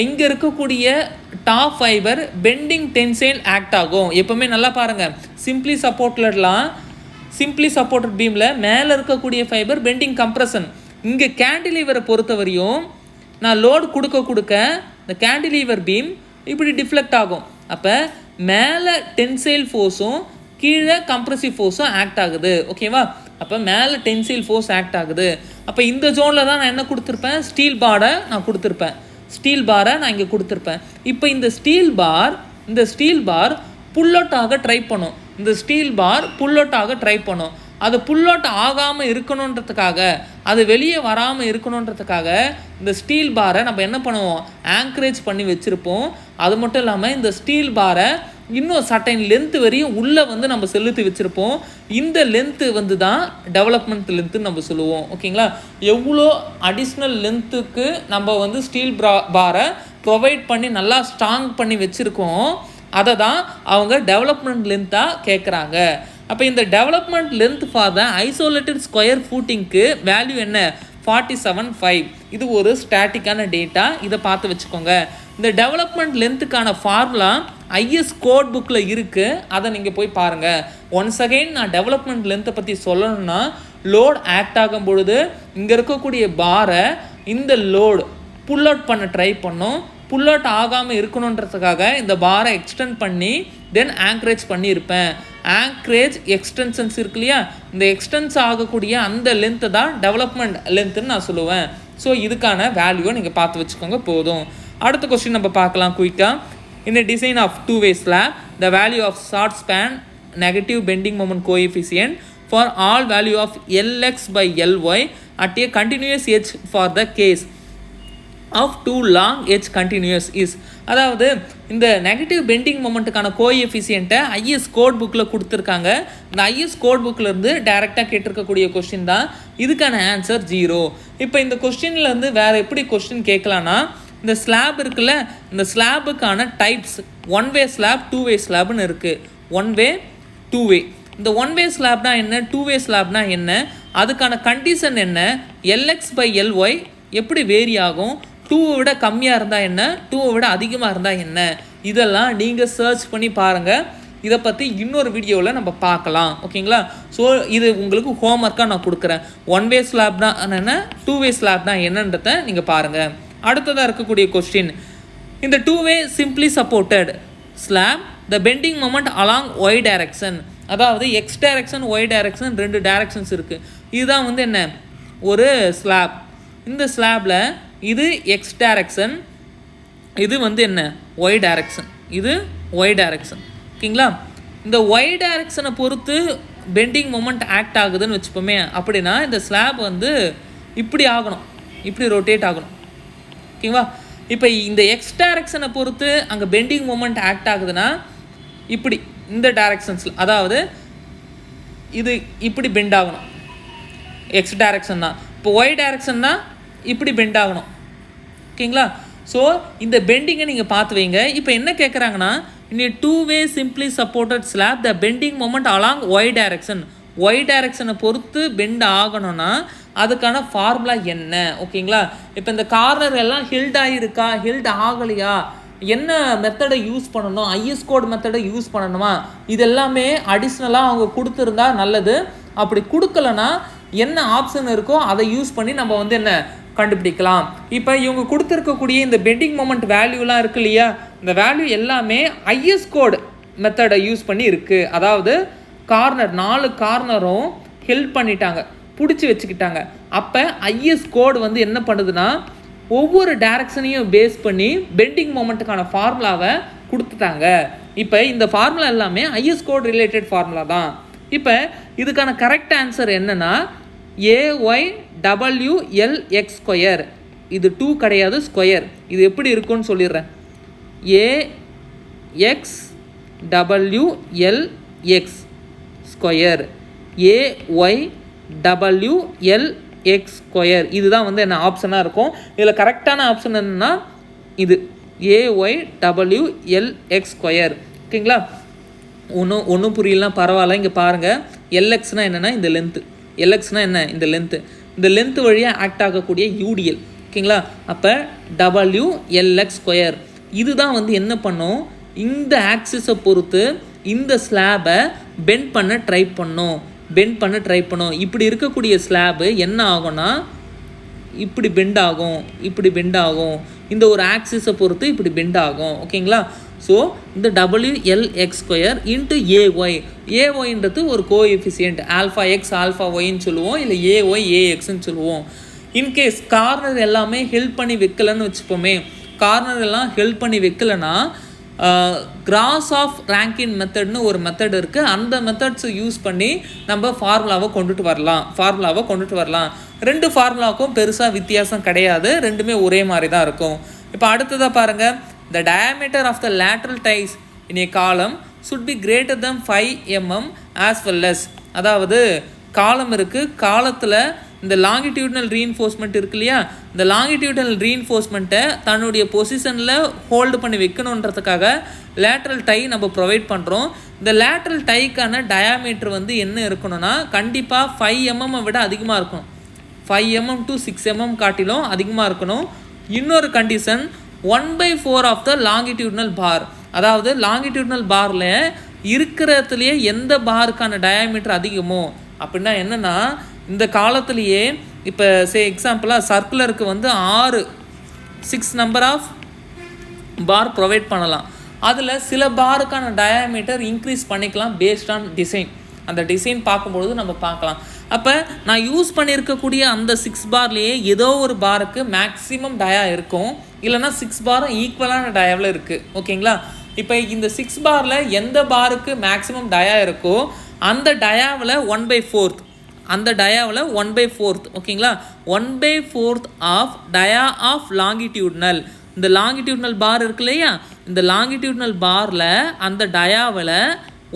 இங்கே இருக்கக்கூடிய top fibre bending tensile act ஆகும். எப்போவுமே நல்லா பாருங்கள். சிம்பிளி சப்போர்ட்டட் பீமில் மேலே இருக்கக்கூடிய ஃபைபர் பெண்டிங் கம்ப்ரஷன். இங்கே கேண்டிலிவரை பொறுத்த வரையும் நான் லோடு கொடுக்க இந்த கேண்டிலிவர் பீம் இப்படி டிஃப்ளெக்ட் ஆகும். அப்போ மேலே டென்சைல் ஃபோர்ஸும் கீழே கம்ப்ரசிவ் ஃபோர்ஸும் ஆக்ட் ஆகுது. ஓகேவா? அப்போ மேலே டென்சைல் ஃபோர்ஸ் ஆக்ட் ஆகுது. அப்போ இந்த ஜோனில் தான் நான் என்ன கொடுத்துருப்பேன்? ஸ்டீல் பாரை நான் இங்கே கொடுத்துருப்பேன். இப்போ இந்த ஸ்டீல் பார் புல் அவுட் ஆக ட்ரை பண்ணும். அது புல் அவுட் ஆகாமல் இருக்கணுன்றதுக்காக, அது வெளியே வராமல் இருக்கணுன்றதுக்காக இந்த ஸ்டீல் பாரை நம்ம என்ன பண்ணுவோம்? ஆங்க்ரேஜ் பண்ணி வச்சுருப்போம். அது மட்டும் இல்லாமல் இந்த ஸ்டீல் பாரை இன்னும் சர்டைன் லென்த்து வரையும் உள்ளே வந்து நம்ம செலுத்தி வச்சுருப்போம். இந்த லென்த்து வந்து தான் டெவலப்மெண்ட் லென்த்துன்னு நம்ம சொல்லுவோம். ஓகேங்களா? எவ்வளோ அடிஷ்னல் லென்த்துக்கு நம்ம வந்து ஸ்டீல் பாரை ப்ரொவைட் பண்ணி நல்லா ஸ்ட்ராங் பண்ணி வச்சுருக்கோம், அதை தான் அவங்க டெவலப்மெண்ட் லென்த்தாக கேட்குறாங்க. அப்போ இந்த development length for the isolated square ஃபூட்டிங்க்கு வேல்யூ என்ன? 47.5. இது ஒரு ஸ்டாட்டிக்கான டேட்டா. இதை பார்த்து வச்சுக்கோங்க. இந்த டெவலப்மெண்ட் லென்த்துக்கான ஃபார்முலா ஐஎஸ் கோட் புக்கில் இருக்குது. அதை நீங்கள் போய் பாருங்கள். ஒன்ஸ் அகெயின் நான் டெவலப்மெண்ட் லென்த்தை பற்றி சொல்லணும்னா லோட் ஆக்ட் ஆகும் பொழுது இங்கே இருக்கக்கூடிய பாரை இந்த லோடு புல் அவுட் பண்ண ட்ரை பண்ணும். புல் அவுட் ஆகாமல் இருக்கணுன்றதுக்காக இந்த பாரை எக்ஸ்டெண்ட் பண்ணி தென் ஆங்க்ரேஜ் பண்ணியிருப்பேன். ஆங்க்ரேஜ் எக்ஸ்டென்ஷன்ஸ் இருக்கு இல்லையா? இந்த எக்ஸ்டென்ஸ் ஆகக்கூடிய அந்த லென்த்து தான் டெவலப்மெண்ட் லென்த்துன்னு நான் சொல்லுவேன். ஸோ இதுக்கான வேல்யூவை நீங்கள் பார்த்து வச்சுக்கோங்க போதும். அடுத்த கொஸ்டின் நம்ம பார்க்கலாம் குயிக்காக. In a design of two-way slab, the value of short span negative bending moment coefficient for all value of Lx by Ly at a continuous edge for the case of two long edge continuous is. அதாவது இந்த negative bending மொமெண்ட்டுக்கான கோஎஃபிஷியண்ட்டை IS code புக்கில் கொடுத்துருக்காங்க. இந்த IS code புக்கிலேருந்து டைரெக்டாக கேட்டிருக்கக்கூடிய question தான். இதுக்கான answer 0. இப்போ இந்த கொஸ்டின்லேருந்து வேறு எப்படி கொஸ்டின் கேட்கலான்னா, இந்த ஸ்லாப் இருக்குல்ல, இந்த ஸ்லாபுக்கான டைப்ஸ் 1-way ஸ்லாப் 2-way ஸ்லாப்னு இருக்குது. 1-way 2-way. இந்த 1-way ஸ்லாப்னா என்ன, 2-way ஸ்லாப்னா என்ன, அதுக்கான கண்டிஷன் என்ன, எல்எக்ஸ் பை எல்ஒய் எப்படி வேரி ஆகும், 2 விட கம்மியாக இருந்தால் என்ன, 2 விட அதிகமாக இருந்தால் என்ன, இதெல்லாம் நீங்கள் சர்ச் பண்ணி பாருங்கள். இதை பற்றி இன்னொரு வீடியோவில் நம்ம பார்க்கலாம். ஓகேங்களா? ஸோ இது உங்களுக்கு ஹோம்ஒர்க்காக நான் கொடுக்குறேன். 1-way ஸ்லாப்னா என்ன, 2-way ஸ்லாப்னா என்னன்றதை நீங்கள் பாருங்கள். அடுத்ததாக இருக்கக்கூடிய கொஸ்டின், இந்த 2-way simply supported slab the bending moment along Y direction. அதாவது X direction Y direction 2 directions இருக்குது. இதுதான் வந்து என்ன ஒரு ஸ்லாப். இந்த ஸ்லாபில் இது எக்ஸ் டைரக்ஷன், இது வந்து என்ன ஒய் டைரக்ஷன், இது ஒய் டைரக்ஷன். ஓகேங்களா? இந்த ஒய் டைரக்ஷனை பொறுத்து பெண்டிங் மொமெண்ட் ஆக்ட் ஆகுதுன்னு வச்சுப்போமே. அப்படின்னா இந்த ஸ்லாப் வந்து இப்படி ஆகணும், இப்படி ரொட்டேட் ஆகணும். ஓகேவா? இப்போ இந்த எக்ஸ் டைரக்ஷனை பொறுத்து அங்கே பெண்டிங் மொமெண்ட் ஆக்ட் ஆகுதுன்னா இப்படி இந்த டைரக்ஷன்ஸில், அதாவது இது இப்படி பெண்ட் ஆகணும். எக்ஸ் டைரக்ஷன் தான். இப்போ ஒய் டைரக்ஷன் தான் இப்படி பெண்ட் ஆகணும். ஓகேங்களா? ஸோ இந்த பெண்டிங்கை நீங்கள் பார்த்து வைங்க. இப்போ என்ன கேட்குறாங்கன்னா, in a two way simply supported slab the bending moment along Y direction, Y டைரக்ஷனை பொறுத்து பெண்ட் ஆகணும்னா அதுக்கான ஃபார்முலா என்ன? ஓகேங்களா? இப்போ இந்த கார்னர் எல்லாம் ஹில்ட் ஆகிருக்கா, ஹில்ட் ஆகலையா, என்ன மெத்தடை யூஸ் பண்ணணும், ஐஎஸ் கோட் மெத்தடை யூஸ் பண்ணணுமா, இது எல்லாமே அடிஷ்னலாக அவங்க கொடுத்துருந்தா நல்லது. அப்படி கொடுக்கலன்னா என்ன ஆப்ஷன் இருக்கோ அதை யூஸ் பண்ணி நம்ம வந்து என்ன கண்டுபிடிக்கலாம். இப்போ இவங்க கொடுத்துருக்கக்கூடிய இந்த பெண்டிங் மொமெண்ட் வேல்யூலாம் இருக்கு இல்லையா, இந்த வேல்யூ எல்லாமே ஐஎஸ் கோட் மெத்தடை யூஸ் பண்ணி இருக்குது. அதாவது கார்னர் 4 கார்னரும் ஹெல்ப் பண்ணிட்டாங்க, பிடிச்சி வச்சுக்கிட்டாங்க. அப்போ ஐஎஸ் கோட் வந்து என்ன பண்ணுதுன்னா ஒவ்வொரு டைரக்ஷனையும் பேஸ் பண்ணி பெண்டிங் மொமெண்ட்டுக்கான ஃபார்முலாவை கொடுத்துட்டாங்க. இப்போ இந்த ஃபார்முலா எல்லாமே ஐஎஸ் கோட் ரிலேட்டட் ஃபார்முலா தான். இப்போ இதுக்கான கரெக்ட் ஆன்சர் என்னன்னா AYWLX ஸ்கொயர். இது 2 கிடையாது, ஸ்கொயர். இது எப்படி இருக்குன்னு சொல்லிடுறேன். AXWLX square, AYWLX square. இதுதான் வந்து என்ன ஆப்ஷனாக இருக்கும். இதில் கரெக்டான ஆப்ஷன் என்னன்னா இது AYWLX ஸ்கொயர். ஓகேங்களா? ஒன்றும் புரியலாம், பரவாயில்ல. இங்கே பாருங்கள், எல்எக்ஸ்னால் என்னென்னா இந்த லென்த்து, எல்எக்ஸ்னால் என்ன இந்த லென்த்து, இந்த லென்த்து வழியாக ஆக்ட் ஆகக்கூடிய யூடிஎல். ஓகேங்களா? அப்போ WLX ஸ்கொயர் இதுதான் வந்து என்ன பண்ணும், இந்த ஆக்சிஸை பொறுத்து இந்த ஸ்லாபை பெண்ட் பண்ண ட்ரை பண்ணும். இப்படி இருக்கக்கூடிய ஸ்லாபு என்ன ஆகும்னா இப்படி பெண்ட் ஆகும், இப்படி பெண்ட் ஆகும். இந்த ஒரு ஆக்சிஸை பொறுத்து இப்படி பெண்ட் ஆகும். ஓகேங்களா? ஸோ இந்த WLX ஸ்கொயர் இன்ட்டு AY, AYன்றது ஒரு கோஎஃபிஷியன்ட், ஆல்ஃபா எக்ஸ் ஆல்ஃபா ஒய்ன்னு சொல்லுவோம், இல்லை AY AXன்னு சொல்லுவோம். இன்கேஸ் கார்னர் எல்லாமே ஹெல்ப் பண்ணி வைக்கலன்னு வச்சுப்போமே, கார்னர் எல்லாம் ஹெல்ப் பண்ணி வைக்கலன்னா கிராஸ் ஆஃப் ரேங்கின் மெத்தட்னு ஒரு மெத்தட் இருக்குது. அந்த மெத்தட்ஸை யூஸ் பண்ணி நம்ம ஃபார்முலாவை கொண்டுட்டு வரலாம். 2 ஃபார்முலாவுக்கும் பெருசாக வித்தியாசம் கிடையாது, ரெண்டுமே ஒரே மாதிரி தான் இருக்கும். இப்போ அடுத்ததாக பாருங்கள், the diameter of the lateral ties in a column should be greater than 5 mm as well as, அதாவது காலம் இருக்குது, காலத்தில் இந்த லாங்கிடியூட்னல் ரீஎன்ஃபோர்ஸ்மெண்ட் இருக்கு இல்லையா, இந்த லாங்கிடியூட்னல் ரீஎன்ஃபோர்ஸ்மெண்ட்டை தன்னுடைய பொசிஷனில் ஹோல்டு பண்ணி வைக்கணுன்றதுக்காக லேட்ரல் டை நம்ம ப்ரொவைட் பண்ணுறோம். இந்த லேட்ரல் டைக்கான டயாமீட்டர் வந்து என்ன இருக்கணும்னா கண்டிப்பாக 5 mm விட அதிகமாக இருக்கணும். 5 mm to 6 mm காட்டிலும் அதிகமாக இருக்கணும். இன்னொரு கண்டிஷன் 1/4 ஆஃப் த லாங்கிடியூட்னல் பார், அதாவது லாங்கிடியூட்னல் பாரில் இருக்கிறதுலையே எந்த பாருக்கான டயாமீட்டர் அதிகமோ, அப்படின்னா என்னென்னா இந்த காலத்துலேயே இப்போ எக்ஸாம்பிளாக சர்க்குலருக்கு வந்து 6 நம்பர் ஆஃப் பார் ப்ரொவைட் பண்ணலாம். அதில் சில பாருக்கான டயாமீட்டர் இன்க்ரீஸ் பண்ணிக்கலாம் பேஸ்ட் ஆன் டிசைன். அந்த டிசைன் பார்க்கும்பொழுது நம்ம பார்க்கலாம். அப்போ நான் யூஸ் பண்ணியிருக்கக்கூடிய அந்த 6 பார்லேயே ஏதோ ஒரு பாருக்கு மேக்ஸிமம் டயா இருக்கும், இல்லைனா 6 பாரும் ஈக்குவலான டயாவில் இருக்குது. ஓகேங்களா? இப்போ இந்த 6 பாரில் எந்த பாருக்கு மேக்ஸிமம் டயா இருக்கோ அந்த டயாவில் 1/4, அந்த டயாவில் 1/4. ஓகேங்களா? 1/4 ஆஃப் டயா ஆஃப் லாங்கிடியூட்னல், இந்த லாங்கிடியூட்னல் பார் இருக்கு இல்லையா, இந்த லாங்கிடியூட்னல் பாரில் அந்த டயாவில்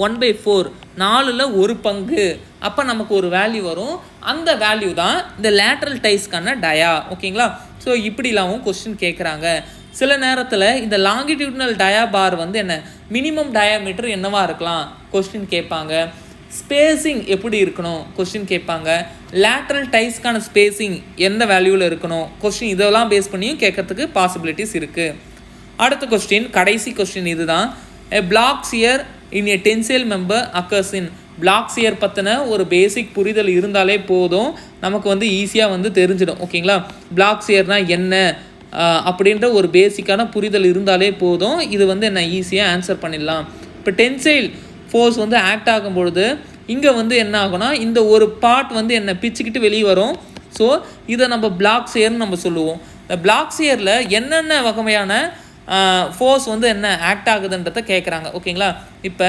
1/4, 4ல் 1 பங்கு. அப்போ நமக்கு ஒரு வேல்யூ வரும், அந்த வேல்யூ தான் இந்த லேட்ரல் டைஸ்க்கான டயா. ஓகேங்களா? ஸோ இப்படிலாவும் கொஸ்டின் கேட்குறாங்க. சில நேரத்தில் இந்த லாங்கிடியூட்னல் டயா பார் வந்து என்ன மினிமம் டயாமீட்டர் என்னவா இருக்கலாம் கொஸ்டின் கேட்பாங்க. ஸ்பேஸிங் எப்படி இருக்கணும் கொஸ்டின் கேட்பாங்க. லேட்ரல் டைஸ்க்கான ஸ்பேஸிங் எந்த வேல்யூவில் இருக்கணும் கொஸ்டின், இதெல்லாம் பேஸ் பண்ணியும் கேட்கறதுக்கு பாசிபிலிட்டிஸ் இருக்குது. அடுத்த கொஸ்டின், கடைசி கொஸ்டின் இதுதான். A block shear in a tensile member occurs in, block shear பற்றின ஒரு பேசிக் புரிதல் இருந்தாலே போதும், நமக்கு வந்து ஈஸியாக வந்து தெரிஞ்சிடும். ஓகேங்களா? பிளாக் சியர்னால் என்ன அப்படின்ற ஒரு பேசிக்கான புரிதல் இருந்தாலே போதும், இது வந்து என்ன ஈஸியாக ஆன்சர் பண்ணிடலாம். இப்போ டென்சைல் ஃபோர்ஸ் வந்து ஆக்ட் ஆகும் பொழுது இங்கே வந்து என்ன ஆகும்னா இந்த ஒரு பார்ட் வந்து என்ன பிச்சுக்கிட்டு வெளியே வரும். ஸோ இதை நம்ம பிளாக் ஷியர்னு நம்ம சொல்லுவோம். இந்த பிளாக் ஷியரில் என்னென்ன வகையான ஃபோர்ஸ் வந்து என்ன ஆக்ட் ஆகுதுன்றதை கேட்குறாங்க. ஓகேங்களா, இப்போ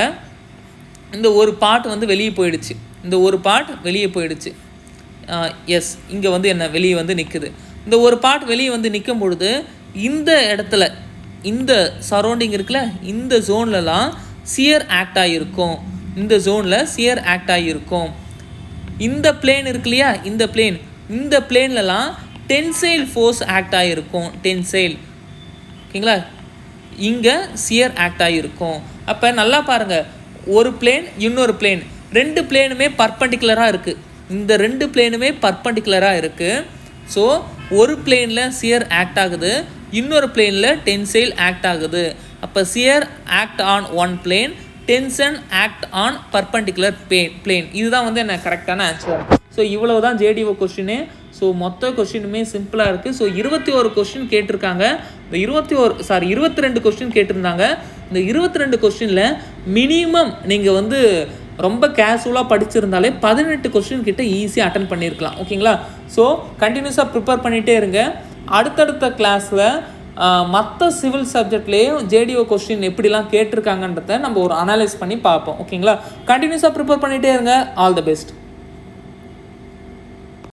இந்த ஒரு பார்ட் வந்து வெளியே போயிடுச்சு, இந்த ஒரு பார்ட் வெளியே போயிடுச்சு. எஸ், இங்கே வந்து என்ன வெளியே வந்து நிற்குது. இந்த ஒரு பார்ட் வெளியே வந்து நிற்கும் பொழுது இந்த இடத்துல இந்த சரௌண்டிங் இருக்குல்ல, இந்த ஜோன்லலாம் சியர் ஆக்ட் ஆகிருக்கும். இந்த ஜோனில் சியர் ஆக்ட் ஆகியிருக்கும். இந்த பிளேன் இருக்கு இல்லையா, இந்த பிளேன்லலாம் டென்சைல் ஃபோர்ஸ் ஆக்ட் ஆகிருக்கும். டென்சைல், ஓகேங்களா, இங்கே சியர் ஆக்ட் ஆகிருக்கும். அப்போ நல்லா பாருங்கள், ஒரு பிளேன் இன்னொரு பிளேன், ரெண்டு பிளேனுமே பர்பண்டிகுலராக இருக்குது. இந்த ரெண்டு பிளேனுமே பர்பண்டிகுலராக இருக்குது. ஸோ ஒரு பிளேனில் சியர் ஆக்ட் ஆகுது, இன்னொரு பிளேனில் டென்சைல் ஆக்ட் ஆகுது. அப்போ shear act on one plane, tension act on perpendicular plane. இதுதான் வந்து என்ன கரெக்டான ஆன்சர். ஸோ இவ்வளோ தான் ஜேடிஓ கொஸ்டினு. ஸோ மொத்த கொஸ்டினுமே சிம்பிளாக இருக்குது. ஸோ 21 கொஸ்டின் கேட்டிருக்காங்க. இந்த 22 கொஸ்டின் கேட்டிருந்தாங்க. இந்த 22 கொஸ்டினில் மினிமம் நீங்கள் வந்து ரொம்ப கேஷுவலாக படிச்சிருந்தாலே 18 கொஸ்டின் கிட்ட ஈஸியாக அட்டன் பண்ணியிருக்கலாம். ஓகேங்களா, ஸோ கண்டினியூஸாக ப்ரிப்பேர் பண்ணிகிட்டே இருங்க. அடுத்தடுத்த கிளாஸில் மற்ற சிவில் சப்ஜெக்ட்லேயும் ஜேடிஓ கொஸ்டின் எப்படிலாம் கேட்டிருக்காங்கன்றத நம்ம ஒரு அனலைஸ் பண்ணி பார்ப்போம். ஓகேங்களா, கண்டினியூஸாக ப்ரிப்பேர் பண்ணிகிட்டே இருங்க. All the best.